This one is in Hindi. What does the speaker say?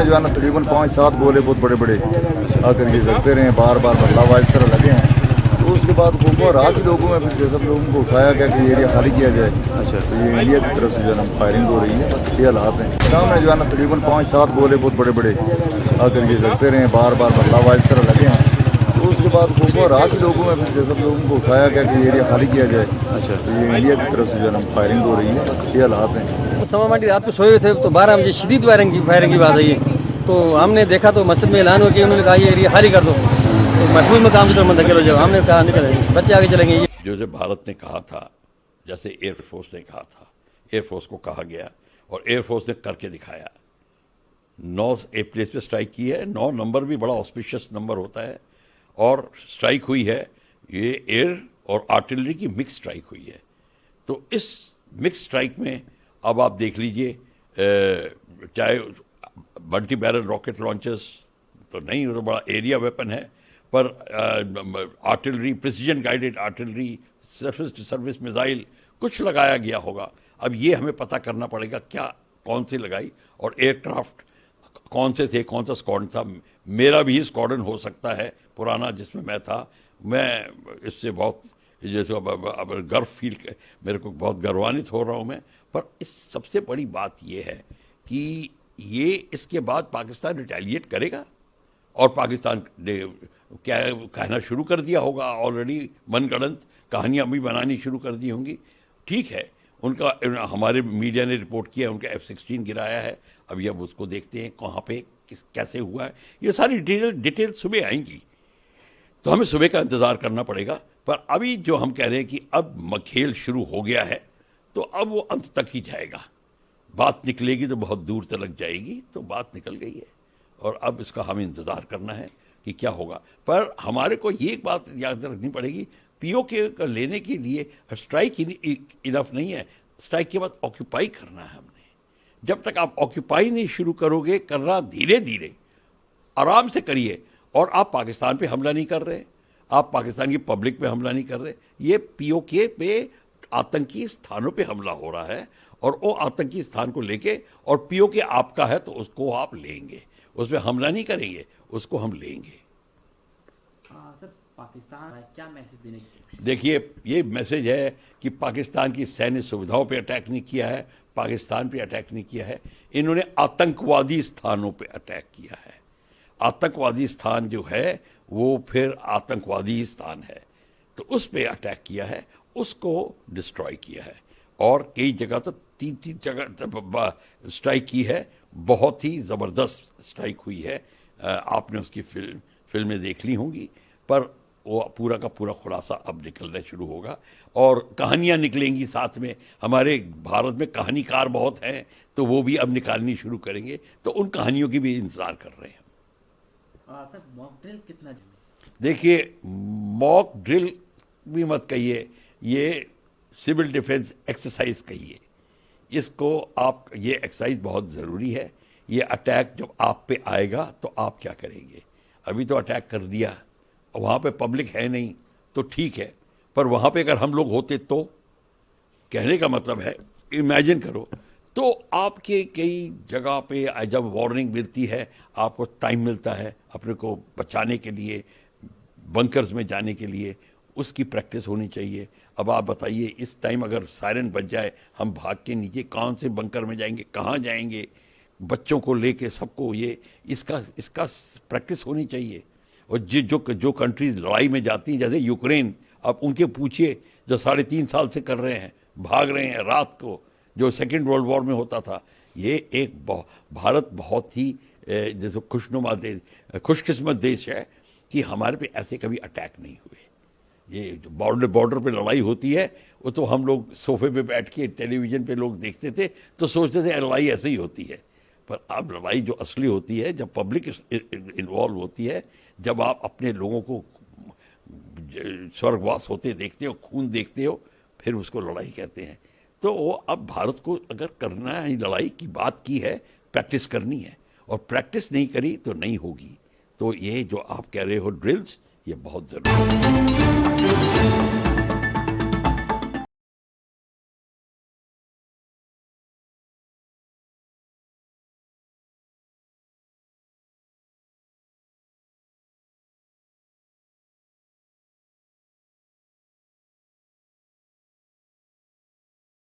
सामने जो है ना तकरीबन 5-7 गोले बहुत बड़े बड़े आकर ये लगते रहे, बार बार बदलाव इस तरह लगे हैं। तो उसके बाद वो रात ही लोगों में फिर सब लोगों को उठाया गया कि एरिया खाली किया जाए। अच्छा, तो ये इंडिया की तरफ से जो है ना फायरिंग हो रही है, ये हालात हैं। सामने जो है ना तकरीबन 5-7 गोले बहुत बड़े बड़े आकर ये लगते रहे, बार बार बदलाव इस तरह लगे हैं। तो उसके बाद वो रात ही लोगों में फिर सब लोगों को उठाया गया कि एरिया खाली किया जाए। अच्छा, तो ये इंडिया की तरफ से जो है ना फायरिंग हो रही है, ये हालात हैं। सवा माटी रात को सोए हुए थे तो 12 बजे शदीद फायरिंग की बात आई है। तो हमने देखा तो मस्जिद में ऐलान हो कि उन्होंने कहा ये एरिया खाली कर दो, तो महफूज मकाम की तरफ मंतकिल हो जाओ। हमने कहा निकले, बच्चे आगे चलेंगे। जो भारत ने कहा था, जैसे एयरफोर्स ने कहा था, एयरफोर्स को कहा गया और एयरफोर्स ने करके दिखाया। 9 प्लेस पे स्ट्राइक की है। 9 नंबर भी बड़ा ऑस्पिशियस नंबर होता है और स्ट्राइक हुई है। ये एयर और आर्टिलरी की मिक्स स्ट्राइक हुई है। तो इस मिक्स स्ट्राइक में अब आप देख लीजिए, चाहे मल्टी बैरल रॉकेट लॉन्चर्स तो नहीं, वो तो बड़ा एरिया वेपन है, पर artillery, precision guided artillery, surface to surface missile कुछ लगाया गया होगा। अब ये हमें पता करना पड़ेगा क्या कौन सी लगाई और एयरक्राफ्ट कौन से थे, कौन सा स्क्वाड्रन था। मेरा भी स्क्वाड्रन हो सकता है पुराना जिसमें मैं था। मैं इससे बहुत जैसे अब गर्व फील, मेरे को बहुत गर्वान्वित हो रहा हूँ मैं। पर इस सबसे बड़ी बात ये है कि ये इसके बाद पाकिस्तान रिटेलिएट करेगा और पाकिस्तान ने क्या कहना शुरू कर दिया होगा। ऑलरेडी मनगढ़ंत कहानियाँ भी बनानी शुरू कर दी होंगी। ठीक है, उनका हमारे मीडिया ने रिपोर्ट किया उनका F-16 गिराया है। अभी अब उसको देखते हैं कहाँ पे कैसे हुआ है। ये सारी डिटेल सुबह आएंगी, तो हमें सुबह का इंतज़ार करना पड़ेगा। पर अभी जो हम कह रहे हैं कि अब खेल शुरू हो गया है, तो अब वो अंत तक ही जाएगा। बात निकलेगी तो बहुत दूर तक जाएगी, तो बात निकल गई है और अब इसका हमें इंतज़ार करना है कि क्या होगा। पर हमारे को ये एक बात याद रखनी पड़ेगी, POK का लेने के लिए स्ट्राइक इनफ नहीं है। स्ट्राइक के बाद ऑक्यूपाई करना है हमने। जब तक आप ऑक्यूपाई नहीं शुरू करोगे, करना धीरे धीरे आराम से करिए। और आप पाकिस्तान पे हमला नहीं कर रहे, आप पाकिस्तान की पब्लिक पे हमला नहीं कर रहे, ये POK पे आतंकी स्थानों पे हमला हो रहा है। और वो आतंकी स्थान को लेके, और POK आपका है तो उसको आप लेंगे, उस पर हमला नहीं करेंगे, उसको हम लेंगे। सर, पाकिस्तान क्या मैसेज देने की? देखिए, ये मैसेज है कि पाकिस्तान की सैन्य सुविधाओं पे अटैक नहीं किया है, पाकिस्तान पे अटैक नहीं किया है। इन्होंने आतंकवादी स्थानों पे अटैक किया है। आतंकवादी स्थान जो है वो फिर आतंकवादी स्थान है, तो उस पे अटैक किया है, उसको डिस्ट्रॉय किया है। और कई जगह तो 3 जगह स्ट्राइक की है। बहुत ही ज़बरदस्त स्ट्राइक हुई है। आपने उसकी फिल्में देख ली होंगी, पर वो पूरा का पूरा खुलासा अब निकलना शुरू होगा और कहानियाँ निकलेंगी साथ में। हमारे भारत में कहानीकार बहुत हैं, तो वो भी अब निकालनी शुरू करेंगे, तो उन कहानियों की भी इंतज़ार कर रहे हैं। सर, मॉक ड्रिल कितना? देखिए, मॉक ड्रिल भी मत कहिए, ये सिविल डिफेंस एक्सरसाइज कहिए इसको आप। ये एक्सरसाइज बहुत ज़रूरी है। ये अटैक जब आप पे आएगा तो आप क्या करेंगे? अभी तो अटैक कर दिया, वहाँ पे पब्लिक है नहीं तो ठीक है, पर वहाँ पे अगर हम लोग होते तो, कहने का मतलब है, इमेजिन करो तो आपके कई जगह पे जब वार्निंग मिलती है, आपको टाइम मिलता है अपने को बचाने के लिए, बंकर्स में जाने के लिए, उसकी प्रैक्टिस होनी चाहिए। अब आप बताइए, इस टाइम अगर सायरन बज जाए, हम भाग के नीचे कौन से बंकर में जाएंगे, कहाँ जाएंगे, बच्चों को लेके सबको, ये इसका प्रैक्टिस होनी चाहिए। और जो कंट्री लड़ाई में जाती हैं, जैसे यूक्रेन, आप उनके पूछिए जो 3.5 साल से कर रहे हैं, भाग रहे हैं रात को, जो सेकेंड वर्ल्ड वॉर में होता था। ये एक भारत बहुत ही जैसे खुशनुमा देश, खुशकिस्मत देश है कि हमारे पे ऐसे कभी अटैक नहीं हुए। ये जो बॉर्डर पे लड़ाई होती है, वो तो हम लोग सोफे पे बैठ के टेलीविज़न पे लोग देखते थे तो सोचते थे लड़ाई ऐसे ही होती है। पर अब लड़ाई जो असली होती है, जब पब्लिक इन्वॉल्व होती है, जब आप अपने लोगों को स्वर्गवास होते देखते हो, खून देखते हो, फिर उसको लड़ाई कहते हैं। तो अब भारत को अगर करना है, लड़ाई की बात की है, प्रैक्टिस करनी है, और प्रैक्टिस नहीं करी तो नहीं होगी। तो ये जो आप कह रहे हो ड्रिल्स, ये बहुत ज़रूरी है।